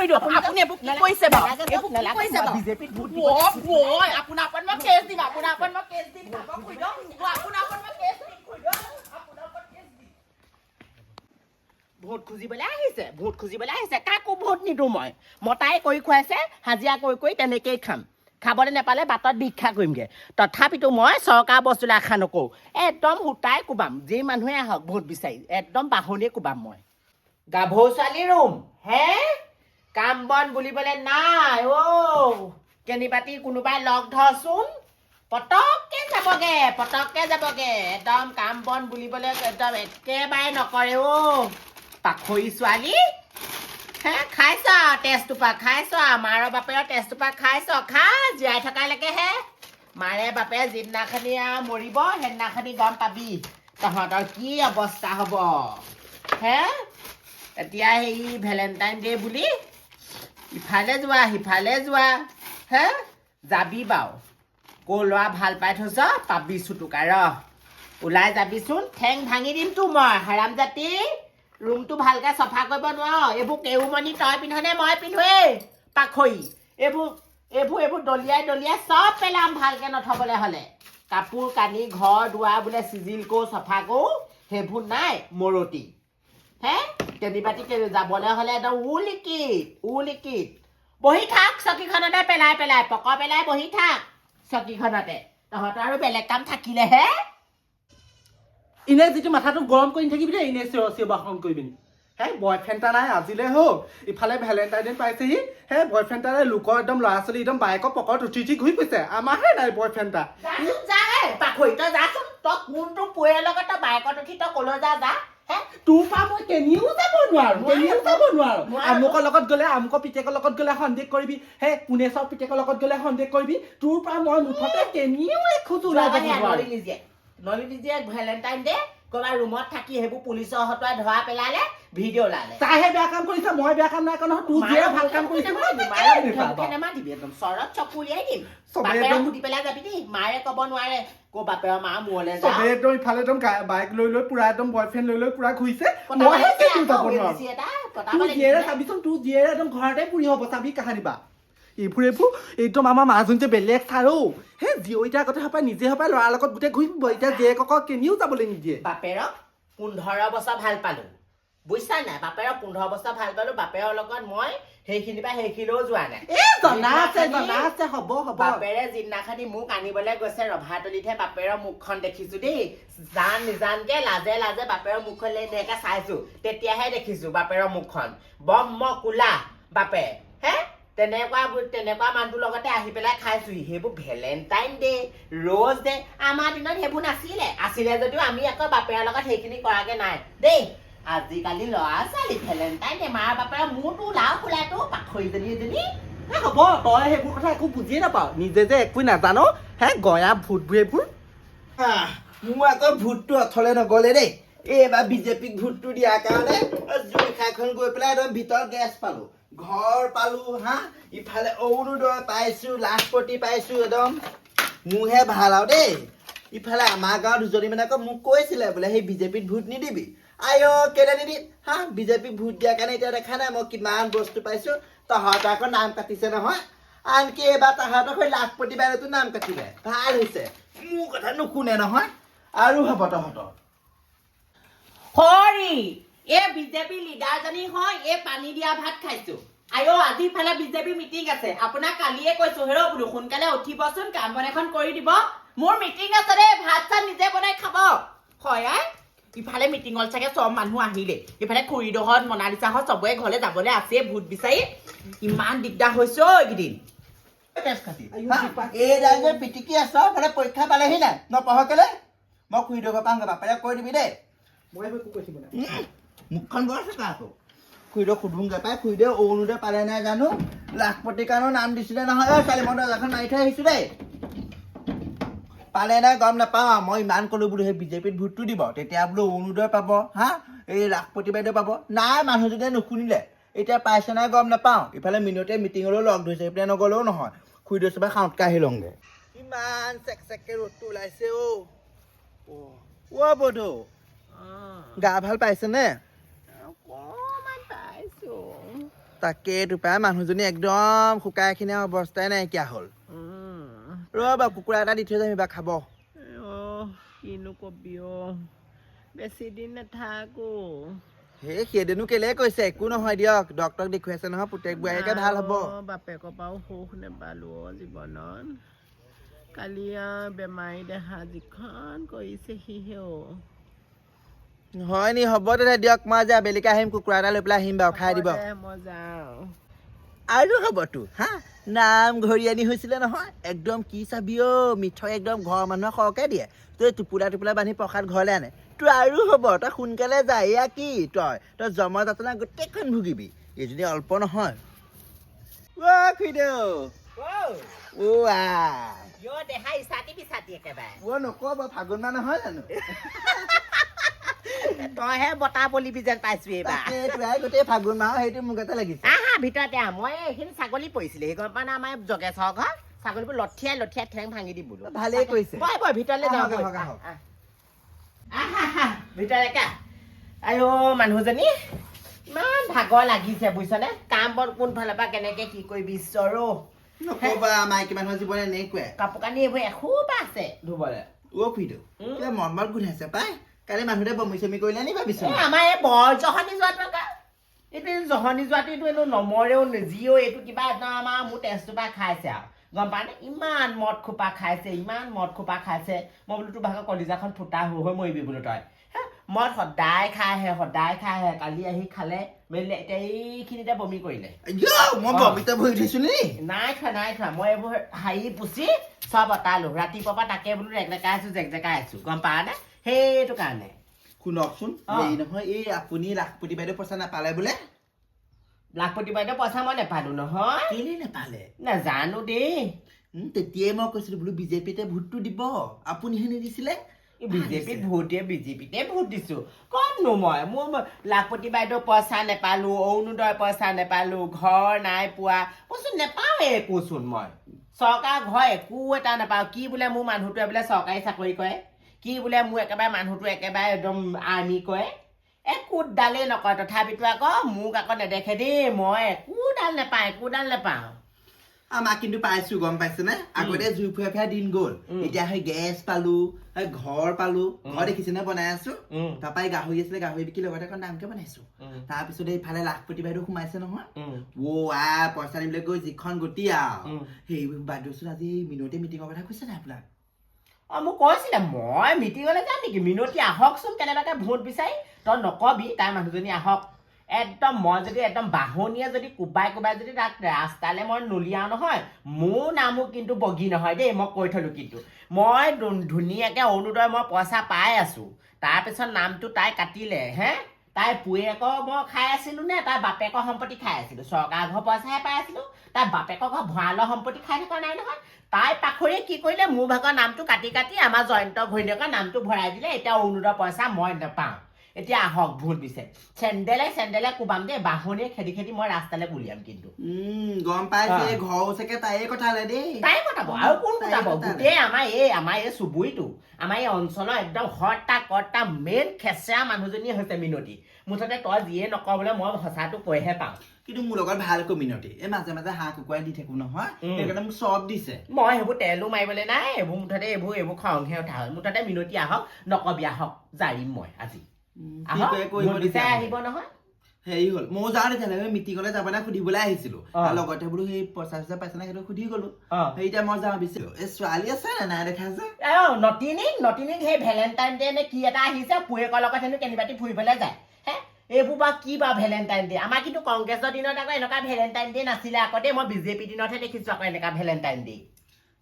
কৰি দিয়ক আপুনি এইবোৰ কি কৰিছে বাৰু এইবোৰ কি কৰিছে বাৰু বিজেপিত ভোট দিব আপোনাৰ ওপৰত মই কেছ দিম আপোনাৰ ওপৰত মই কেছ দিম কৰি দিয়ক আপোনাৰ ওপৰত মই কেছ দিম কৰি দিয়ক আপোনাৰ ওপৰত কেছ দিম ভোট খুজিবলৈ আহিছে কাকো ভোট নিদিওঁ মই মতাই কৰি খুৱাইছে হাজিৰা কৰি তেনেকেই খাম খাবলৈ নাপালে বাটত ভিক্ষা কৰিমগৈ তথাপিতো মই চৰকাৰ বস্তুলৈ আশা নকৰোঁ একদম সূতাই কোবাম যি মানুহে আহক ভোট বিচাৰি একদম বাহনিয়ে কোবাম মই গাভৰু ছোৱালী ৰুম হে কাম বন বুলিবলৈ নাই কেনিবাতি কোনোবাই লগ ধৰচোন পটককে যাবগে একদম কাম বন বুলিবলৈ একদম একেবাৰে নকৰে পাখৰি ছোৱালী হে খাইছ তেজটোপা খাইছ মাৰৰ বাপেৰৰ তেজটোপা খাইছ খা জীয়াই থকালৈকেহে মাৰে বাপে যিদিনাখনি মৰিব সেইদিনাখনি গম পাবি তহঁতৰ কি অৱস্থা হ'ব হে এতিয়া সেই ভেলেণ্টাইন ডে বুলি ইফালে যোৱা সিফালে যোৱা হে যাবি বাৰু ক ল'ৰা ভাল পাই থৈছ পাবি চুটুকা ওলাই যাবিচোন ঠেং ভাঙি দিমতো মই হাৰাম জাতি ৰুমটো ভালকে চফা কৰিব নোৱাৰ এইবোৰ কেউমণি তই পিন্ধনে মই পিন্ধোৱেই পাখৰি এইবোৰ দলিয়াই চব পেলাম ভালকে নথবলৈ হ'লে কাপোৰ কানি ঘৰ দুৱাৰ বোলে চিজিল কৰোঁ চফা কৰোঁ সেইবোৰ নাই মৰতি হে কেনিবাতি যাবলৈ হ'লে একদম উলিকিত বহি থাক চকীখনতে পেলাই পক পেলাই বহি থাক চকীখনতে তহঁতৰ আৰু বেলেগ কাম থাকিলেহে ইনে যিটো মাথাটো গৰম কৰি নাথাকিবি দেই ইনে চিঞৰ বাসন কৰিবি হে বয়ফ্ৰেণ্ড এটা নাই আজিলে হওক ইফালে ভেলেণ্টাইন ডে পাইছেহি হে বয়ফ্ৰেণ্ড এটা লোকৰ একদম ল'ৰা ছোৱালী একদম বাইকৰ পকৰত উঠি ঘূৰি ফুৰিছে আমাৰহে নাই বয়ফ্ৰেণ্ড এটা পাখৰি তই যাচোন তই কোনটো পৰিয়ালৰ লগত তই বাইকত উঠি তই কলৈ যা তোৰ পৰা মই কেনিও যাব নোৱাৰো আমুকৰ লগত গ'লে আমুকৰ পিতেকৰ লগত গ'লে সন্দেহ কৰিবি হে পুনেশৰ পিতেকৰ লগত গ'লে সন্দেহ কৰিবি তোৰ পৰা মই মুঠতে কেনিও এখোজ ওলাই যাব নোৱাৰো নলিনীজীয়ে ভেলেণ্টাইন ডে ক'ৰবাত ৰুমত থাকি সেইবোৰ পুলিচৰ হতুৱাই ধৰা পেলালে ভিডিঅ' ওলালে তাইহে বেয়া কাম কৰিছে মই বেয়া কাম নাই কৰা নহয় তোৰ যিয়ে ভাল কাম কৰিছে নেমাতিবি একদম চৰত চকু উলিয়াই দিম বাপেৰক সুধি পেলাই যাবি দেই মায়ে ক'ব নোৱাৰে ক' বাপেৰৰ মা মূৰলৈ যা চবে একদম ইফালে একদম বাইক লৈ পুৰা একদম বয়ফ্ৰেণ্ড লৈ পুৰা ঘূৰিছে মইহে কেনিও যাব নোৱাৰো তোৰ জীয়েৰে চাবিচোন তোৰ জীয়েৰে একদম ঘৰতে পুৰি হ'ব চাবি কাহানিবা এইবোৰ একদম আমাৰ মাজনী যে বেলেগ চাৰো সেই জীয়ইতা আগতে হপাই নিজে হপাই ল'ৰাৰ লগত গোটেই ঘূৰি ফুৰিব এতিয়া জীয়েকক কেনিও যাবলৈ নিদিয়ে বাপেৰক 15 বছৰ ভাল পালো বুজিছা নাই বাপেৰক 15 বছৰ ভাল পালো বাপেৰৰ লগত মই সেইখিনিৰ পৰা সেইখিনিও যোৱা নাই জনা আছে হ'ব বাপেৰে যিদিনাখনি মোক আনিবলৈ গৈছে ৰভাতলিতহে বাপেৰৰ মুখখন দেখিছো দেই নিজানকে লাজে বাপেৰৰ মুখখন এনেকে চাইছো তেতিয়াহে দেখিছো বাপেৰৰ মুখখন বম কোলা বাপে হে তেনেকুৱা মানুহটোৰ লগতে আহি পেলাই খাইছোহি সেইবোৰ ভেলেণ্টাইন ডে ৰ'জ ডে আমাৰ দিনত সেইবোৰ আছিলে যদিও আমি আকৌ বাপেৰৰ লগত সেইখিনি কৰাগে নাই দেই আজিকালি ল'ৰা ছোৱালী ভেলেণ্টাইন ডে মাৰ বাপেৰৰ মোৰতো লাও খোলাটো পাখৰিজনী এজনী হ'ব তই সেইবোৰ কথা একো বুজিয়ে নাপাও নিজে যে একো নাজানো হে গয়া ভূতবোৰ এইবোৰ মোৰ আকৌ ভোটটো অথলে নগ'লে দেই এইবাৰ বিজেপিক ভোটটো দিয়াৰ কাৰণে জুইখাখন গৈ পেলাই একদম ভিতৰত গেছ পালো ঘৰ পালো হা ইফালে অৰুণোদয় পাইছো লাখপতি পাইছো একদম মোৰহে ভাল আৰু দেই ইফালে আমাৰ গাঁৱৰ দুজনী মানে আকৌ মোক কৈছিলে বোলে সেই বিজেপিত ভোট নিদিবি কেলে নিদি হা বিজেপিক ভোট দিয়াৰ কাৰণে এতিয়া দেখা নাই মই কিমান বস্তু পাইছো তহঁতৰ আকৌ নাম কাটিছে নহয় আনকি এইবাৰ তাহাঁতক সেই লাখপতি বাইদেউতো নাম কাটিলে ভাল হৈছে মোৰ কথা নুশুনে নহয় আৰু হ'ব তহঁতৰ হৰি এই বিজেপি লিডাৰজনী হয় এই পানী দিয়া ভাত খাইছো আজি ইফালে বিজেপি মিটিং আছে আপোনাক কালিয়ে কৈছো হেৰ' বোলো সোনকালে উঠিবচোন কাম বন এখন কৰি দিব মোৰ মিটিং আছে দেই ভাত চাত নিজে বনাই খাব হয় ইফালে মিটিঙত চাগে চব মানুহ আহিলে ইফালে খুৰীডোহত মনালিছাহঁত চবৰে ঘৰলৈ যাবলৈ আছে ভোট বিচাৰি ইমান দিগদাৰ হৈছে এইকেইদিন পিটিকি আছ মানে পৰীক্ষা পালেহি নাই নপঢ় কেলে মই খুৰীডোহৰ পৰা বাপেৰে কৈ দিবি দেই মই একো কৈছিলো মুখখন বৰ চকা আকৌ খুৰীদেউ সুধোংগে পাই খুৰীদেউ অৰুণোদয় পালে নাই জানো লাখপতিৰ কাৰণেও নাম দিছিলে নহয় ছোৱালী মই দৰ্জাখন মাৰি থৈ আহিছো দেই পালে নাই গম নাপাওঁ মই ইমান ক'লো বোলো সেই বিজেপিত ভোটটো দিব তেতিয়া বোলো অৰুণোদয় পাব হা এই লাখপতি বাইদেউ পাব নাই মানুহজনীয়ে নুশুনিলে এতিয়া পাইছে নাই গম নাপাওঁ ইফালে মিনতে মিটিঙলৈও লগ ধৰিছে এইপিনে নগ'লেও নহয় খুৰীদেউ চবে খাওঁতকৈ আহি লওঁগে ইমান চেকচেককৈ ৰ'দটো ওলাইছে বধু গা ভাল পাইছেনে তাকে দুপাই মানুহজনী একদম শুকাই খিনা অৱস্থাই নাইকিয়া হ'ল ৰ'বা কুকুৰা এটা দি থৈ যাম এইবাৰ খাব কিনো কবি বেছি দিন নাথাকো সেইদিনো কেলে কৈছে একো নহয় দিয়ক ডক্তৰক দেখুৱাইছে নহয় পুতেক বোৱাৰীকে ভাল হ'ব বাপেকৰ পৰাও সুখ নেপালো জীৱনত কালি বেমাৰী দেহা যিখন কৰিছে সিহেও হয় নি হ'ব তেতিয়া দিয়ক মই আজি আবেলিকে আহিম কুকুৰা এটা লৈ পেলাই আহিম বাৰু খাই দিব মই যাওঁ আৰু হ'বতো হা নাম ঘৰিয়ানি হৈছিলে নহয় একদম কি চাবি মিঠৈ একদম ঘৰৰ মানুহক সৰহকৈ দিয়ে তই টোপোলা টোপোলা বান্ধি প্ৰসাদ ঘৰলৈ আনে তোৰ আৰু হ'ব তই সোনকালে যা এয়া কি তই জমা যাতনা গোটেইখন ভুগিবি এইজনী অল্প নহয় নকব ফাগুন মাহ নহয় জানো তইহে বতাহ বলিবি যেন পাইছো এইবাৰ গোটেই ফাগুন মাহ সেইটো মোক এটা লাগিছে ভিতৰতে মই এইখিনি ছাগলী পৰিছিলে সেই গম পা না আমাৰ জগেশ্বৰ ঘৰ ছাগলীবোৰ লঠিয়াই লঠিয়াই ঠেং ভাঙি দি বোলো ভালেই কৰিছে বই ভিতৰলৈ যাওঁ ভিতৰলৈকে আইঅ মানুহজনী ইমান ভাগৰ লাগিছে বুজিছনে কাম বন কোনফালৰ পৰা কেনেকে কি কৰিবি ঈশ্বৰো নকবা মাইকী মানুহৰ জীৱন এনেকুৱাই কাপোৰ কানি এইবোৰ এসোপা আছে ধুবলৈ খুইদেউ কিবা মনমাল গোন্ধাইছে পাই কালি মানুহটোৱে বমি চমি কৰিলে নি ভাবিছো আমাৰ এই বৰ জহনি যোৱাটো এইটো জহনি যোৱাটো এইটো এইটো নমৰেও যিও এইটো কিবা একদম আমাৰ মোৰ তেজটোৰ পৰা খাইছে আৰু গম পা নে ইমান মদ খোপা খাইছে মই বোলো তোৰ ভাগৰ কলিজাখন ফুটা হৈ মৰিবি বোলো তই মদ সদায় খাই আহে কালি আহি খালে মেলিলে এতিয়া এইখিনিতে বমি কৰিলে মই বমিতে ভৰি উঠিছো নি নাই খোৱা মই এইবোৰ হাঁহি পুচি চব অতালো ৰাতিপুৱাৰ পৰা তাকে বোলো জেকজেকাই আছো গম পা নে সেইটো কাৰণে শুনকচোন এই নহয় এই আপুনি লাখপতি বাইদেউ পইচা নাপালে বোলে লাখপতি বাইদেউ পইচা মই নেপালো নহয় কেলে নেপালে নাজানো দেই তেতিয়াই মই কৈছিলো বোলো বিজেপিতে ভোটটো দিব আপুনিহে নিদিছিলে বিজেপিতে ভোট দিছো কমনো মোৰ লাখপতি বাইদেউ পইচা নেপালো অৰুণোদয় পইচা নেপালো ঘৰ নাই পোৱা মইচোন নেপাওৱে একোচোন মই চৰকাৰ ঘৰ একো এটা নাপাওঁ কি বোলে মোৰ মানুহটোৱে বোলে চৰকাৰী চাকৰি কৰে কি বোলে মোৰ একেবাৰে মানুহটো একেবাৰে একদম আৰ্মি কৰে একোডালেই নকয় তথাপিতো আকৌ মোক আকৌ নেদেখে দেই মই একোডাল নেপাওঁ আমাক কিন্তু পাইছো গম পাইছেনে আগতে জুই ফুৰা দিন গ'ল এতিয়া সেই গেছ পালো ঘৰ পালো ঘৰ দেখিছেনে বনাই আছো তাৰপৰাই গাহৰি আছিলে গাহৰি বিকি লগতে এখন দামকে বনাইছো তাৰপিছতে এইফালে লাখপতি বাইদেউ সোমাইছে নহয় পইচা নিবলৈ গৈ যিখন গতি আৰু সেই বাইদেউচোন আজি মিনতে মিটিঙৰ কথা কৈছে নাই আপোনাক মোক কৈছিলে মই মিটিঙলৈ যাম নেকি মিনতি আহকচোন কেনেবাকে ভোট বিচাৰি তই নকবি তাই মানুহজনী আহক একদম মই যদি একদম বাহনীয়ে যদি কোবাই যদি তাক ৰাস্তালৈ মই নলিয়াও নহয় মোৰ নামো কিন্তু বগী নহয় দেই মই কৈ থলো কিন্তু মই ধুনীয়াকে অৰুণোদয় মই পইচা পাই আছো তাৰপিছত নামটো তাই কাটিলে তাই পুৱেকৰ মই খাই আছিলো নে তাই বাপেকৰ সম্পত্তি খাই আছিলো চৰকাৰ ঘৰ পইচাহে পাই আছিলো তাই বাপেকৰ ঘৰ ভঁৰালৰ সম্পত্তি খাই থকা নাই নহয় তাই পাখৰিয়ে কি কৰিলে মোৰ ভাগৰ নামটো কাটি আমাৰ জয়ন্ত ঘৈণীয়েকৰ নামটো ভৰাই দিলে এতিয়া অৰুণোদয় পইচা মই নাপাওঁ এতিয়া আহক ভোট দিছে চেণ্ডেলে কোবাম দেই বাহনীয়ে খেদি মই ৰাস্তালৈ উলিয়াম কিন্তু গম পাইছে ঘৰ চাগে তাইয়ে কটালে দেই তাই কটাব আৰু কোন কটাব গোটেই আমাৰ এই চুবুৰীটো আমাৰ এই অঞ্চলৰ একদম কৰ্তা মেইন খেচেৰা মানুহজনীয়ে হৈছে মিনতি মুঠতে তই যিয়ে নকবলৈ মই সঁচাটো কৈহে পাওঁ কিন্তু মোৰ লগত ভাল কমিউনিটি এই মাজে হাঁহ কুকুৰাই দি থাকো নহয় সেইকাৰণে মোক চব দিছে মই সেইবোৰ তেলো মাৰিবলৈ নাই এইবোৰ মুঠতে এইবোৰ খংহে উঠা হ'ল মুঠতে মিনতি আহক নকবি আহক জাৰিম মই আজি আহিব নহয় হেৰি হ'ল মই যাওঁ তেতিয়াহ'লে মিটিঙলৈ যাব নাই সুধিবলৈ আহিছিলো লগতে বোলো সেই পইচা পাইছে নাই সেইটো সুধি গলো সেইতিয়া মই যাওঁ বিচাৰো এই ছোৱালী আছে নে নাই দেখা যে নটিনিক সেই ভেলেণ্টাইন ডে নে কি এটা আহিছে পুৱেকৰ লগত হেনো কেনিবাতি ফুৰিবলৈ যায় এইবোৰ বা কি বা ভেলেণ্টাইন ডে আমাৰ কিন্তু কংগ্ৰেছৰ দিনত আকৌ এনেকুৱা ভেলেণ্টাইন ডে নাছিলে আকৌ দেই মই বিজেপি দিনতহে দেখিছো আকৌ এনেকুৱা ভেলেণ্টাইন ডে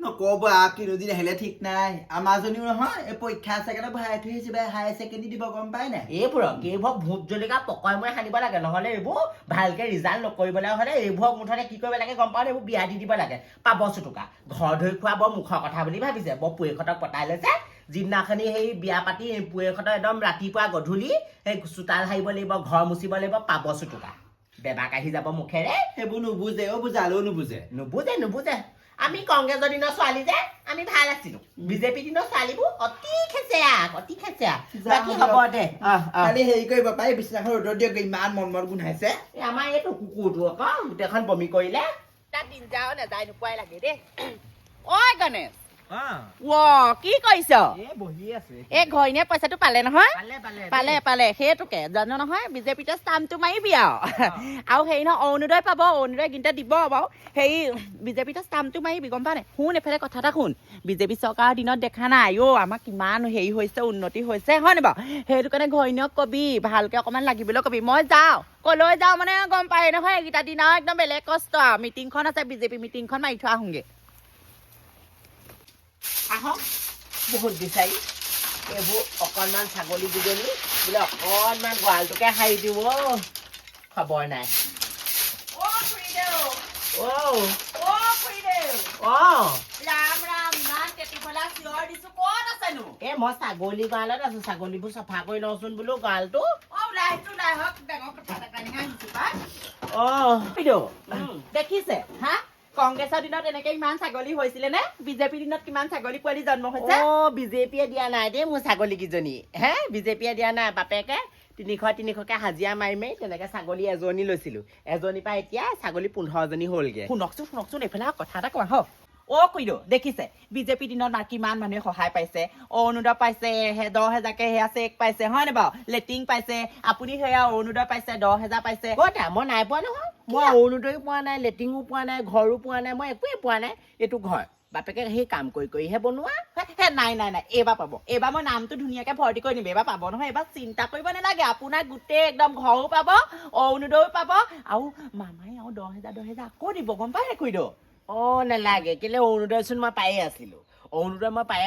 নকব কিনোদিন আহিলে ঠিক নাই আমাৰজনীও নহয় এই পৰীক্ষা চেকেণ্ডত ভৰাই থৈ আহিছে হায়াৰ ছেকেণ্ডেৰী দিব গম পাই নাই এইবোৰক ভোট জলকীয়া পকই মই সানিব লাগে নহ'লে এইবোৰ ভালকে ৰিজাল্ট নকৰিবলৈ হ'লে এইবোৰক মুঠতে কি কৰিব লাগে গম পাওঁ এইবোৰ বিয়া দি দিব লাগে পাব চুটুকা ঘৰ ধৰি খোৱা বৰ মুখৰ কথা বুলি ভাবিছে বৰ পুৱেকহঁতক পতাই লৈছে যিদিনাখনি সেই বিয়া পাতি পুৱেকহঁতক একদম ৰাতিপুৱা গধূলি সেই চোতাল সাৰিব লাগিব ঘৰ মুচিব লাগিব পাব চুটুকা বেবাক আহি যাব মুখেৰে সেইবোৰ নুবুজে বুজালেও নুবুজে আমি কংগ্ৰেছৰ দিনৰ ছোৱালী যে আমি ভাল আছিলো বিজেপি দিনৰ ছোৱালীবোৰ অতি খেচেয়া বাকী হ'ব দে খালি হেৰি কৰিব পাৰি বিছনাখন ৰ'দত দিয়ক ইমান মন গোন্ধাইছে আমাৰ এইটো কুকুৰটো আকৌ গোটেইখন বমি কৰিলে তাত দিন যাও নাযায় নোপোৱাই লাগে দেই ঐ গণেশ কি কৰিছ এই ঘৈণীয়ে পইচাটো পালে নহয় পালে সেইটোকে জানো নহয় বিজেপিতে ষ্টাম্পটো মাৰিবি আৰু হেৰি নহয় অৰুণোদয় পাব অৰুণোদয় কিন্তু দিব বাৰু হেৰি বিজেপিতে ষ্টাম্পটো মাৰিবি গম পা নাই শুন এফালে কথা এটা শুন বিজেপি চৰকাৰৰ দিনত দেখা নাই আমাৰ কিমান হেৰি হৈছে উন্নতি হৈছে হয় নে বাৰু সেইটো কাৰণে ঘৈণীয়ক কবি ভালকে অকণমান লাগিবলৈ কবি মই যাওঁ কলৈ যাওঁ মানে গম পাই নহয় এইকেইটা দিন আৰু একদম বেলেগ কষ্ট মিটিংখন আছে বিজেপি মিটিংখন মাৰি থোৱা আহোঁগে আহক বহুত বিচাৰি এইবোৰ অকণমান ছাগলী দুজনী বোলে অকণমান গঁৰালটোকে সাৰি দিওঁ খবৰ নাই মই ছাগলী গঁৰালত আছো ছাগলীবোৰ চফা কৰি লওঁচোন বোলো গঁৰালটো দেখিছে হা কংগ্ৰেছৰ দিনত এনেকে ইমান ছাগলী হৈছিলে নে বিজেপিৰ দিনত কিমান ছাগলী পোৱালি জন্ম হৈছে বিজেপিয়ে দিয়া নাই দেই মোৰ ছাগলীকেইজনী হে বিজেপিয়ে দিয়া নাই বাপেকে 300-300কে হাজিৰা মাৰি তেনেকে ছাগলী এজনী লৈছিলো এজনীৰ পৰা এতিয়া ছাগলী 15জনী হ'লগে শুনকচোন এইফালে কথা এটা কোৱা হওক কৈদ দেখিছে বিজেপিৰ দিনত কিমান মানুহে সহায় পাইছে অৰুণোদয় পাইছে 10,000কে সেয়া চেক পাইছে হয় নে বাৰু লেটিং পাইছে আপুনি সেয়া অৰুণোদয় পাইছে 10,000 পাইছে মই নাই পোৱা নহয় মই অৰুণোদয়ো পোৱা নাই লেটিঙো পোৱা নাই ঘৰো পোৱা নাই মই একোৱে পোৱা নাই এইটো ঘৰ বাপেকে সেই কাম কৰিহে বনোৱা নাই এইবাৰ পাব এইবাৰ মই নামটো ধুনীয়াকে ভৰ্তি কৰি দিম এইবাৰ পাব নহয় এইবাৰ চিন্তা কৰিব নালাগে আপোনাৰ গোটেই একদম ঘৰো পাব অৰুণোদয়ো পাব আৰু মামাই আৰু 10,000 আকৌ দিব গম পাই খুইদ নালাগে কেলে অৰুণোদয়চোন মই পায়ে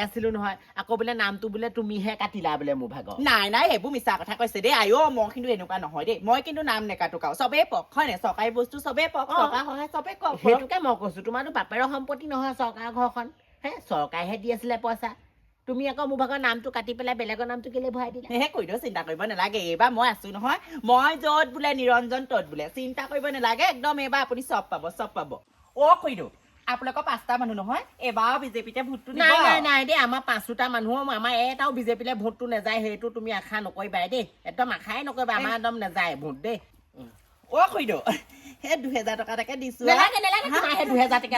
আছিলো নহয় আকৌ বোলে নামটো বোলে তুমিহে কাটিলা বোলে মোৰ ভাগৰ নাই সেইবোৰ মিছা কথা কৈছে দেই মই কিন্তু এনেকুৱা নহয় দেই মই কিন্তু নাম নেকাটো চবেই পক হয় নে চৰকাৰী বস্তু চবেই পক চৰকাৰ সহায় চবেই কওক সেইটোকে মই কৈছো তোমাৰতো বাপেৰৰ সম্পত্তি নহয় চৰকাৰ ঘৰখন চৰকাৰেহে দি আছিলে পইচা তুমি আকৌ মোৰ ভাগৰ নামটো কাটি পেলাই বেলেগৰ নামটো কেলে ভৰাই দিলা কৈ দিও চিন্তা কৰিব নালাগে এইবাৰ মই আছো নহয় মই য'ত বোলে নিৰঞ্জন তত বোলে চিন্তা কৰিব নালাগে একদম এইবাৰ আপুনি চব পাব কৈ দিও আপোনালোকৰ 5টা মানুহ নহয় এবাৰ বিজেপিতে ভোটটো নাই দেই আমাৰ 5টা মানুহ আমাৰ এটাও বিজেপিলে ভোটটো নাযায় সেইটো তুমি আশা নকৰিবা দেই একদম আশাই নকৰিবা আমাৰ একদম নাযায় ভোট দেই খুইদ সেই 2,000 টকা তাকে দিছো নালাগে 2,000 টকা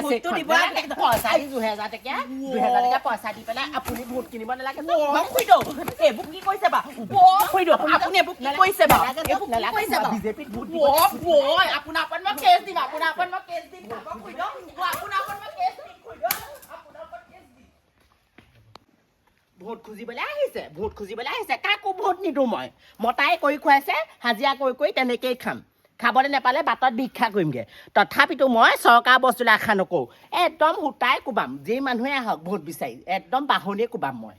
পইচা দি 2,000 টকা পইচা দি পেলাই আপুনি ভোট কিনিব নালাগে খুইদ এইবোৰ কি কৈছে বা খুইদ আপুনি এইবোৰ কি কৈছে বা বিজেপিত ভোট আপোনাৰ ওপৰত মই কেছ দিম খুইদ ভোট খুজিবলৈ আহিছে কাকো ভোট নিদিওঁ মই মতাই কৰি খুৱাইছে হাজিৰা কৰি তেনেকেই খাবলৈ নাপালে বাটত ভিক্ষা কৰিমগে তথাপিতো মই চৰকাৰ বস্তুলৈ আশা নকৰোঁ একদম সূতাই কোবাম যি মানুহে আহক ভোট বিচাৰি একদম বাহনীয়ে কোবাম মই